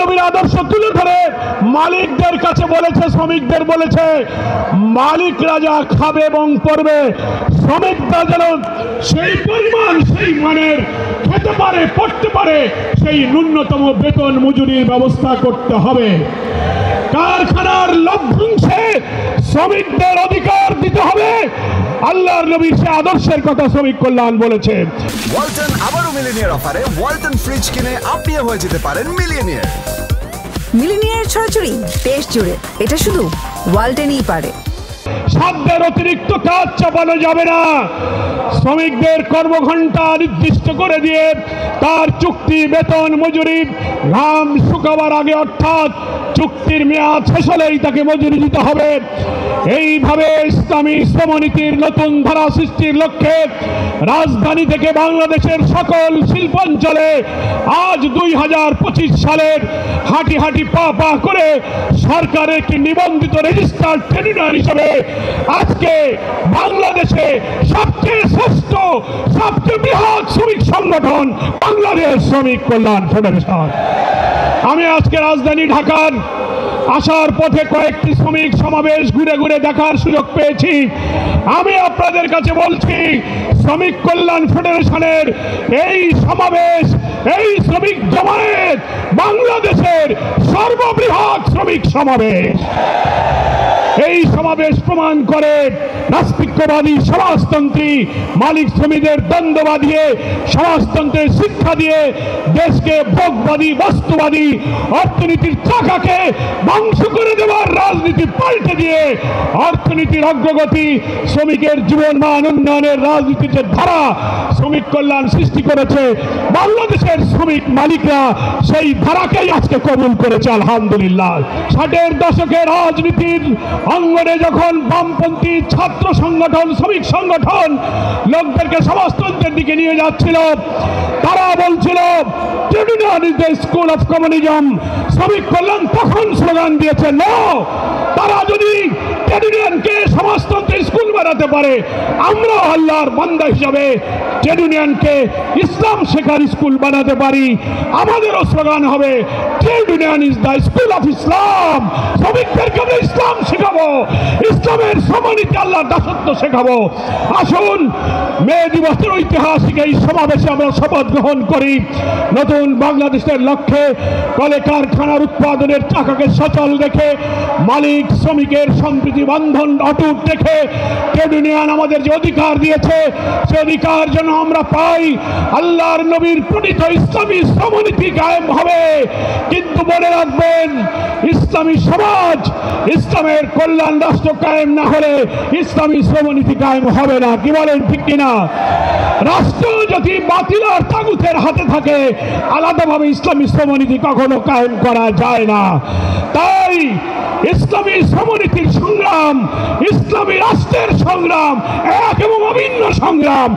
নবীর আদর্শ তুলে ধরে মালিকদের কাছে বলেছে, শ্রমিকদের বলেছে, মালিকরা যা খাবে এবং পড়বে শ্রমিকরা যেন সেই পরিমাণ সেই মানের খেতে পারে, পড়তে পারে, সেই ন্যূনতম বেতন মজুরির ব্যবস্থা করতে হবে। কারখানার লভ্যাংশে শ্রমিকদের অধিকার দিতে হবে। আল্লাহর নবীর সে আদর্শের কথা শ্রমিক কল্যাণ বলেছে। ওয়ালটন আবারও মিলিনিয়ার অফারে ওয়ালটন ফ্রিজ কিনে আপনিও হয়ে যেতে পারেন মিলিয়নিয়ার। মিলিনিয়ার ছড়াছড়ি দেশ জুড়ে, এটা শুধু ওয়ালটনই পারে। সাধ্যের অতিরিক্ত কাজ চাপানো যাবে না। শ্রমিকদের কর্মঘণ্টা নির্দিষ্ট করে দিয়ে তার চুক্তি, বেতন, মজুরি ঘাম শুকাবার আগে অর্থাৎ চুক্তির মেয়াদ শেষ হলেই তাকে মজুরি দিতে হবে। এইভাবে ইসলামী শ্রমনীতির নতুন ধারা সৃষ্টির লক্ষ্যে রাজধানী থেকে বাংলাদেশের সকল শিল্পাঞ্চলে আজ 2025 সালের হাঁটি হাঁটি পা পা করে সরকারের একটি নিবন্ধিত রেজিস্টার্ড ট্রেড ইউনিয়ন হিসেবে আজকে বাংলাদেশে সবচেয়ে শ্রেষ্ঠ, সবচেয়ে বৃহৎ শ্রমিক সংগঠন বাংলাদেশ শ্রমিক কল্যাণ ফেডারেশন। আমি আজকে রাজধানী ঢাকার আসার পথে কয়েকটি শ্রমিক সমাবেশ ঘুরে ঘুরে দেখার সুযোগ পেয়েছি। আমি আপনাদের কাছে বলছি, শ্রমিক কল্যাণ ফেডারেশনের এই সমাবেশ, এই শ্রমিক জমায়েত বাংলাদেশের সর্ববৃহৎ শ্রমিক সমাবেশ। এই সমাবেশ প্রমাণ করে নাস্তিক্যবাদী সমাজতন্ত্রী মালিক শ্রমিকদের দ্বন্দ্ব বাঁধিয়ে, সমাজতন্ত্রের শিক্ষা দিয়ে দেশকে ভোগবাদী, বস্তুবাদী অর্থনীতির চাকাকে ধ্বংস করে দেওয়ার রাজনীতি পাল্টে দিয়ে অর্থনীতির অগ্রগতি, শ্রমিকের জীবনমান উন্নয়নের রাজনীতির যে ধারা শ্রমিক কল্যাণ সৃষ্টি করেছে, বাংলাদেশের শ্রমিক মালিকরা সেই ধারাকেই আজকে কবুল করেছে আলহামদুলিল্লাহ। 60-এর দশকে রাজনীতির অঙ্গনে যখন বামপন্থী ছাত্র সংগঠন, শ্রমিক সংগঠন লোকদেরকে সমাজতন্ত্রের দিকে নিয়ে যাচ্ছিল, তারা বলছিল trade union is the school of communism. শ্রমিক কল্যাণ তখন স্লোগান দিয়েছে, নো, তারা যদি ট্রেড ইউনিয়নকে সমাজতন্ত্রের স্কুল বানাতে পারে, আমরা আল্লাহর বান্দা হিসাবে ট্রেড ইউনিয়নকে ইসলাম শেখার স্কুল বানাতে পারি। আমাদেরও স্লোগান হবে trade union is the school of Islam. শ্রমিকদেরকে আমরা ইসলাম শেখাবো, ইসলামের সমানীতি, আল্লাহর দাসত্ব শেখাবো। আসুন মে দিবসের ঐতিহাসিক এই সমাবেশে আমরা শপথ গ্রহণ করি, নতুন বাংলাদেশের লক্ষ্যে কলে কারখানার উৎপাদনের চাকাকে সচল রেখে, মালিক শ্রমিকের সম্প্রীতি বন্ধন অটুট রেখে ট্রেড ইউনিয়ন আমাদের যে অধিকার দিয়েছে, সে অধিকার যেন আমরা পাই। আল্লাহর নবীর প্রণীত ইসলামী শ্রমনীতি কায়েম হবে। কিন্তু মনে রাখবেন, ইসলামী সমাজ, ইসলামের কল্যাণ রাষ্ট্র কায়েম না হলে ইসলামী শ্রমনীতি কায়েম হবে না। কি বলেন, ঠিক কিনা? রাষ্ট্র যদি বাতিল আর তাগুতের হাতে থাকে, আলাদাভাবে ইসলামী শ্রমনীতি কখনো কায়েম করা যায় না। তাই ইসলামী শ্রমনীতির সংগ্রাম, ইসলামী রাষ্ট্রের সংগ্রাম এক এবং অভিন্ন সংগ্রাম।